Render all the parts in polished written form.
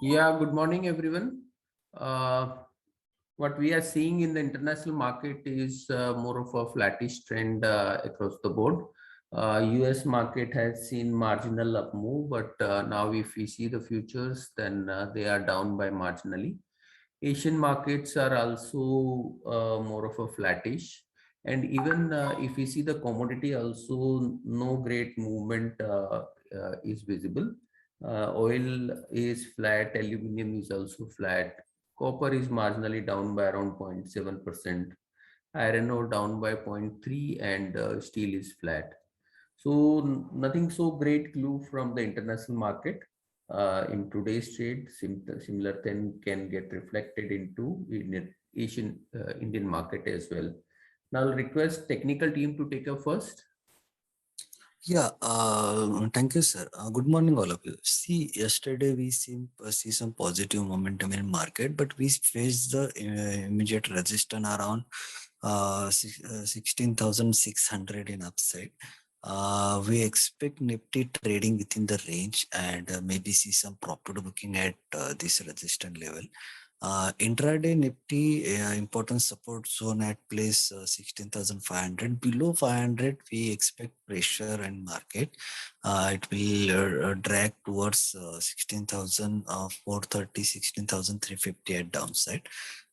Yeah, good morning, everyone. Uh, what we are seeing in the international market is more of a flattish trend across the board. US market has seen marginal up move, but now if we see the futures, then they are down by marginally. Asian markets are also more of a flattish. And even if we see the commodity also, no great movement is visible. Oil is flat, aluminum is also flat, copper is marginally down by around 0.7%, iron ore down by 0.3, and steel is flat. So nothing so great clue from the international market. In today's trade, similar thing can get reflected into Asian Indian market as well. Now I'll request technical team to take up first. Yeah, thank you, sir. Good morning, all of you. See, yesterday we see some positive momentum in market, but we faced the immediate resistance around 16,600 in upside. We expect Nifty trading within the range and maybe see some profit booking at this resistance level. Intraday Nifty important support zone at place 16,500. Below 500, we expect pressure and market. It will drag towards 16,430, 16,350 at downside.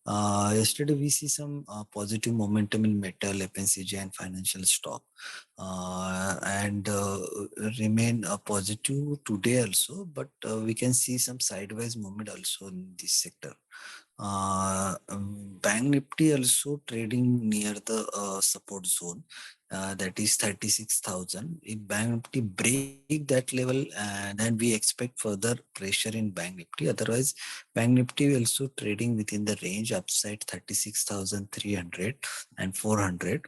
Yesterday, we see some positive momentum in metal, FMCG, and financial stock, and remain positive today also. But we can see some sideways movement also in this sector. Bank Nifty also trading near the support zone, that is 36,000. If Bank Nifty break that level, then we expect further pressure in Bank Nifty. Otherwise, Bank Nifty also trading within the range upside 36,300 and 400.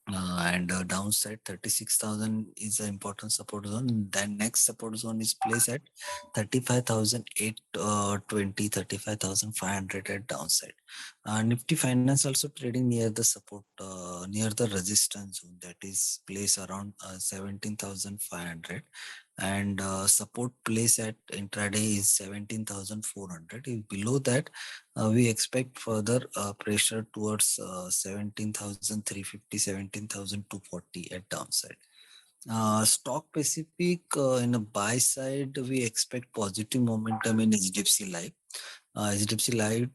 And downside 36,000 is an important support zone. Then next support zone is placed at 35,820, 35,500 at downside. Nifty Finance also trading near the support, near the resistance zone, that is place around 17,500, and support place at intraday is 17,400. If below that, we expect further pressure towards 17,350, 17,240 at downside. Stock specific, in a buy side, we expect positive momentum in HDFC Life. HDFC Life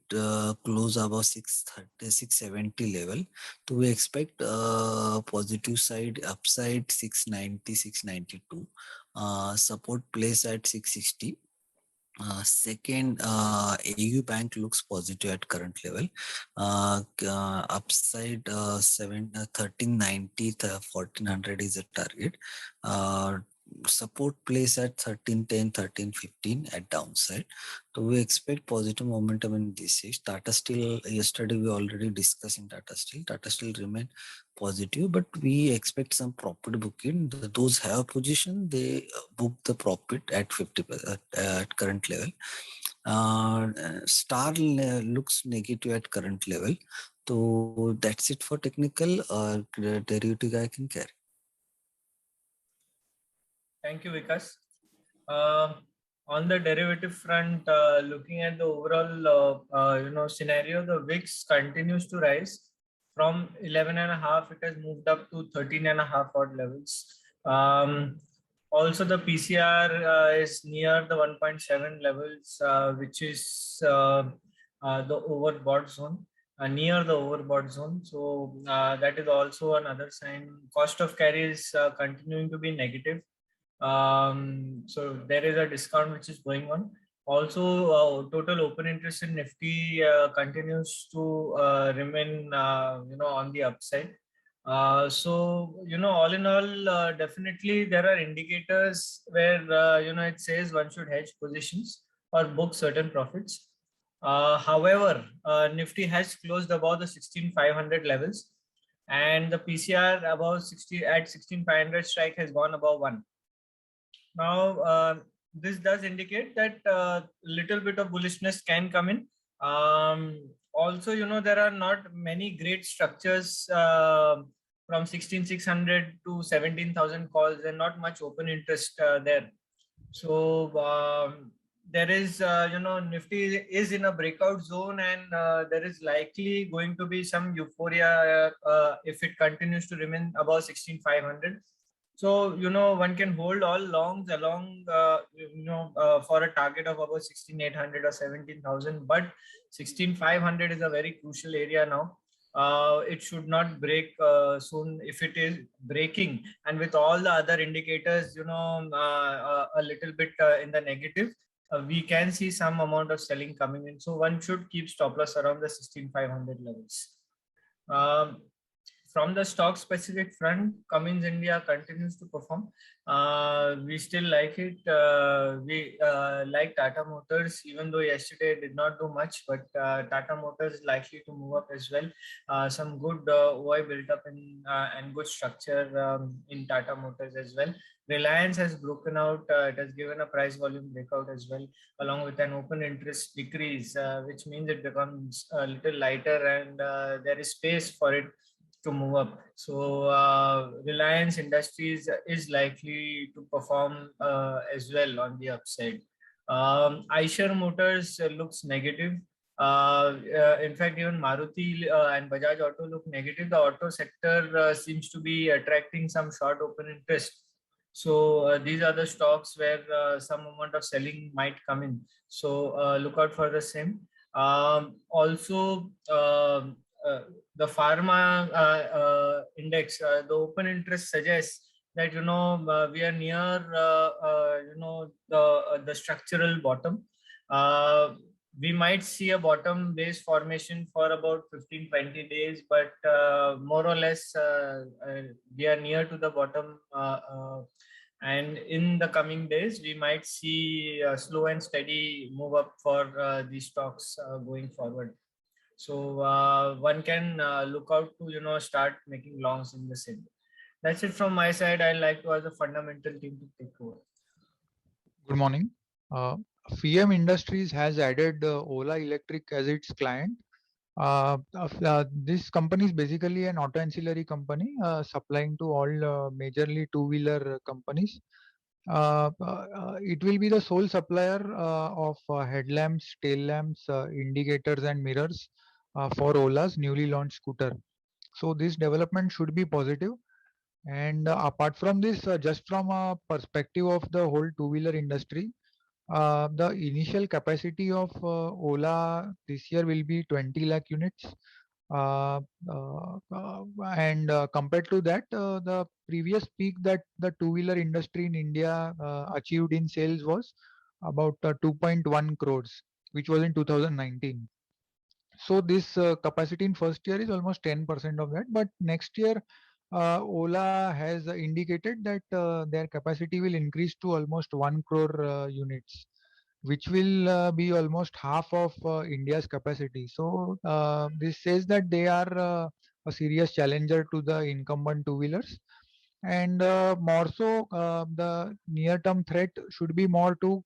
close above 630, 670 level. So we expect positive side upside 690, 692. Support place at 660. Second, AU Bank looks positive at current level. Upside 1390, 1400 is a target. Support place at 1310, 1315 at downside. So we expect positive momentum in this. Tata Steel, yesterday we already discussed in Tata Steel. Tata Steel remain positive, but we expect some profit booking. Those have position, they book the profit at 50% at current level. Star looks negative at current level. So that's it for technical. Derivative I can carry. Thank you, Vikas. On the derivative front, looking at the overall scenario, the VIX continues to rise. From 11.5, it has moved up to 13.5 odd levels. Also, the PCR is near the 1.7 levels, which is the overbought zone, near the overbought zone. So that is also another sign. Cost of carry is continuing to be negative. So there is a discount which is going on. Also, total open interest in Nifty continues to remain, on the upside. So, all in all, definitely there are indicators where, it says one should hedge positions or book certain profits. However, Nifty has closed above the 16,500 levels, and the PCR above 60 at 16,500 strike has gone above 1. Now, this does indicate that little bit of bullishness can come in. Also, there are not many great structures from 16,600 to 17,000 calls and not much open interest there. So there is, Nifty is in a breakout zone, and there is likely going to be some euphoria if it continues to remain above 16,500. So, one can hold all longs along, for a target of about 16,800 or 17,000. But 16,500 is a very crucial area now. It should not break soon. If it is breaking, and with all the other indicators, a little bit in the negative, we can see some amount of selling coming in. So one should keep stop loss around the 16,500 levels. From the stock specific front, Cummins India continues to perform. We still like it. We like Tata Motors, even though yesterday did not do much, but Tata Motors is likely to move up as well. Some good OI built up in and good structure in Tata Motors as well. Reliance has broken out. It has given a price volume breakout as well, along with an open interest decrease, which means it becomes a little lighter, and there is space for it to move up. So Reliance Industries is likely to perform as well on the upside. Eicher Motors looks negative. In fact, even Maruti and Bajaj Auto look negative. The auto sector seems to be attracting some short open interest. So these are the stocks where some amount of selling might come in. So look out for the same. Also, the pharma index, the open interest suggests that we are near the structural bottom. We might see a bottom base formation for about 15-20 days, but more or less we are near to the bottom. And in the coming days, we might see a slow and steady move up for these stocks going forward. So one can look out to start making longs in the same. That's it from my side. I'd like to ask the fundamental team to take over. Good morning. FEM Industries has added Ola Electric as its client. This company is basically an auto ancillary company supplying to all majorly two-wheeler companies. It will be the sole supplier of headlamps, tail lamps, indicators and mirrors for Ola's newly launched scooter. So this development should be positive. And apart from this, just from a perspective of the whole two-wheeler industry, the initial capacity of Ola this year will be 20 lakh units. And compared to that, the previous peak that the two-wheeler industry in India achieved in sales was about 2.1 crores, which was in 2019. So this capacity in first year is almost 10% of that. But next year, Ola has indicated that their capacity will increase to almost 1 crore units, which will be almost half of India's capacity. So this says that they are a serious challenger to the incumbent two-wheelers. And more so, the near-term threat should be more to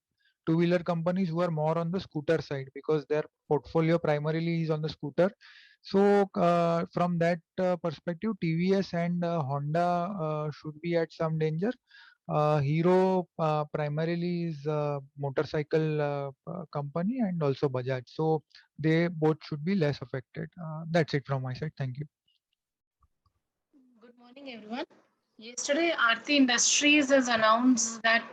two-wheeler companies who are more on the scooter side, because their portfolio primarily is on the scooter. So from that perspective, TVS and Honda should be at some danger. Hero primarily is a motorcycle company, and also Bajaj. So they both should be less affected. That's it from my side. Thank you. Good morning, everyone. Yesterday, Aarti Industries has announced that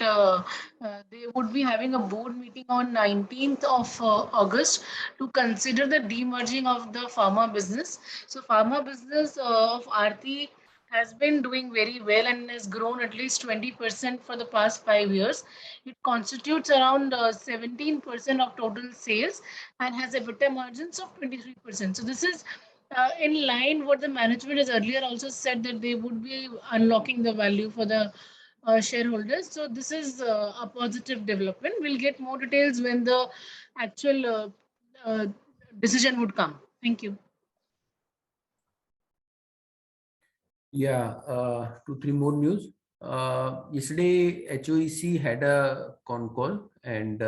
they would be having a board meeting on 19th of August to consider the demerging of the pharma business. So, pharma business of Aarti has been doing very well and has grown at least 20% for the past 5 years. It constitutes around 17% of total sales and has EBITDA margins of 23%. So, this is in line what the management has earlier also said, that they would be unlocking the value for the shareholders. So this is a positive development. We'll get more details when the actual decision would come. Thank you. Yeah, 2-3 more news. Yesterday, HOEC had a con call, and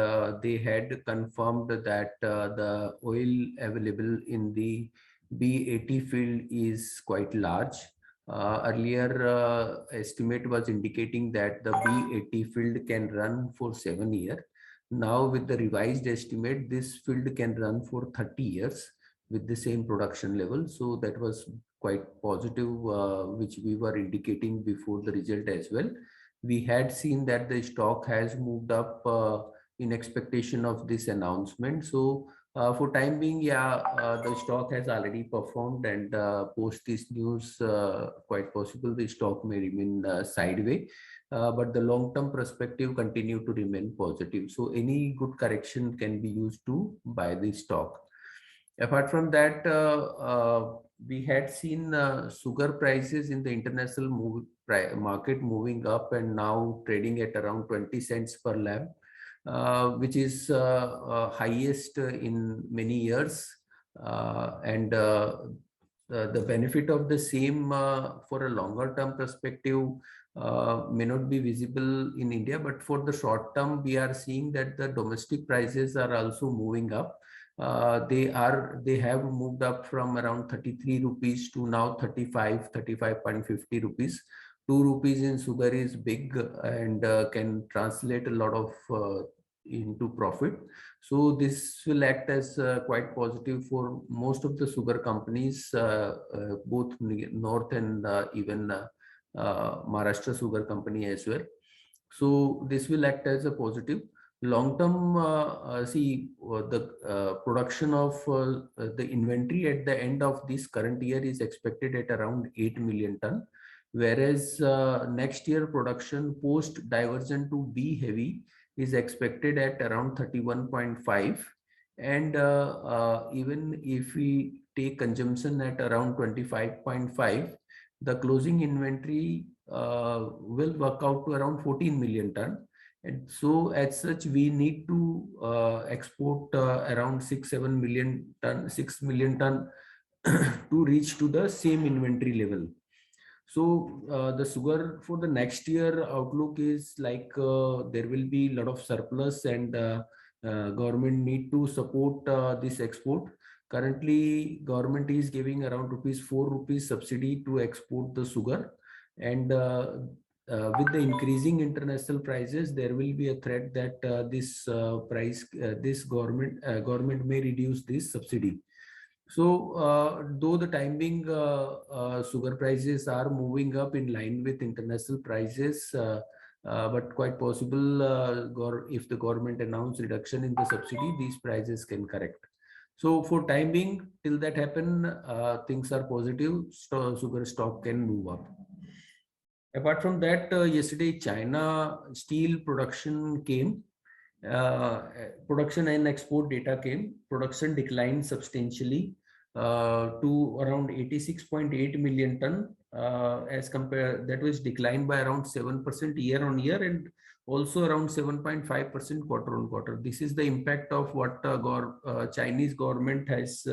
they had confirmed that the oil available in the B80 field is quite large. Earlier estimate was indicating that the B80 field can run for 7 years. Now with the revised estimate, this field can run for 30 years with the same production level. So that was quite positive, which we were indicating before the result as well. We had seen that the stock has moved up in expectation of this announcement. So for time being, the stock has already performed, and post this news, quite possible the stock may remain sideways. But the long-term perspective continue to remain positive. So any good correction can be used to buy the stock. Apart from that, we had seen sugar prices in the international market moving up and now trading at around 20 cents per lab, which is highest in many years. And the benefit of the same for a longer term perspective may not be visible in India, but for the short term, we are seeing that the domestic prices are also moving up. They have moved up from around 33 rupees to now 35.50 rupees. 2 rupees in sugar is big and can translate a lot of into profit. So this will act as quite positive for most of the sugar companies, both North and even Maharashtra Sugar Company as well. So this will act as a positive. Long term, the production of the inventory at the end of this current year is expected at around 8 million ton, whereas next year production post diversion to B heavy is expected at around 31.5, and even if we take consumption at around 25.5, the closing inventory will work out to around 14 million ton. And so as such, we need to export around 6 million ton to reach to the same inventory level. So the sugar for the next year outlook is like there will be a lot of surplus, and government need to support this export. Currently, government is giving around 4 rupees subsidy to export the sugar, and with the increasing international prices, there will be a threat that this government may reduce this subsidy. So though the time being sugar prices are moving up in line with international prices, but quite possible if the government announce reduction in the subsidy, these prices can correct. So for time being, till that happen, things are positive. Sugar stock can move up. Apart from that, yesterday China steel production came. Production and export data came. Production declined substantially to around 86.8 million ton, as compared, that was declined by around 7% year on year, and also around 7.5% quarter on quarter. This is the impact of what Chinese government has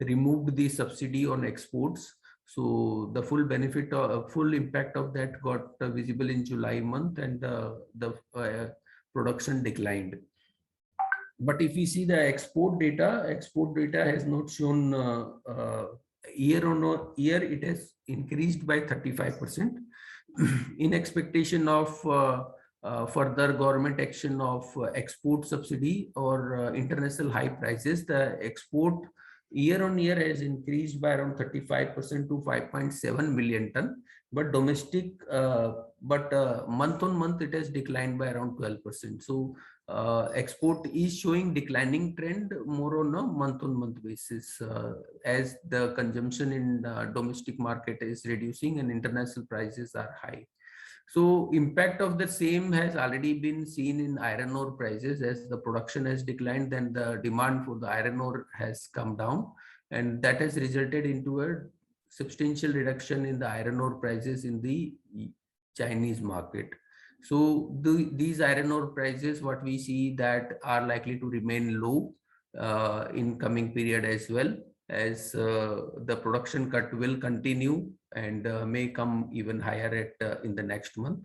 removed the subsidy on exports. So the full benefit, full impact of that got visible in July month, and the production declined. But if we see the export data has not shown year on year, it has increased by 35% in expectation of further government action of export subsidy or international high prices. The export year on year has increased by around 35% to 5.7 million ton, but domestic, month on month it has declined by around 12%. So export is showing declining trend more on a month on month basis, as the consumption in domestic market is reducing and international prices are high. So impact of the same has already been seen in iron ore prices. As the production has declined, then the demand for the iron ore has come down, and that has resulted into a substantial reduction in the iron ore prices in the Chinese market. So these iron ore prices, what we see, that are likely to remain low in coming period, as well as the production cut will continue and may come even higher at in the next month.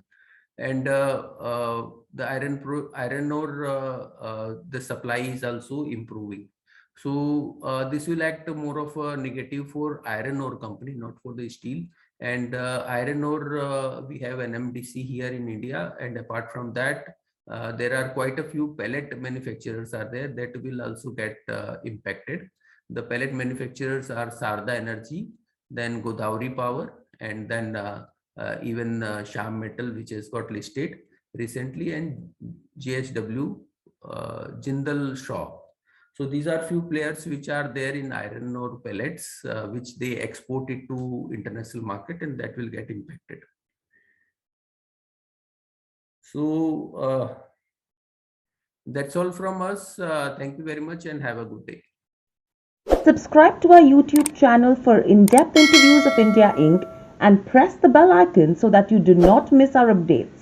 And the iron ore, the supply is also improving. So this will act more of a negative for iron ore company, not for the steel. And iron ore, we have NMDC here in India, and apart from that, there are quite a few pellet manufacturers are there that will also get impacted. The pellet manufacturers are Sarda Energy, then Godavari Power, and then even Sham Metal, which has got listed recently, and JSW, Jindal Shaw. So these are few players which are there in iron ore pellets, which they export it to international market, and that will get impacted. So that's all from us. Thank you very much and have a good day. Subscribe to our YouTube channel for in-depth interviews of India Inc. and press the bell icon so that you do not miss our updates.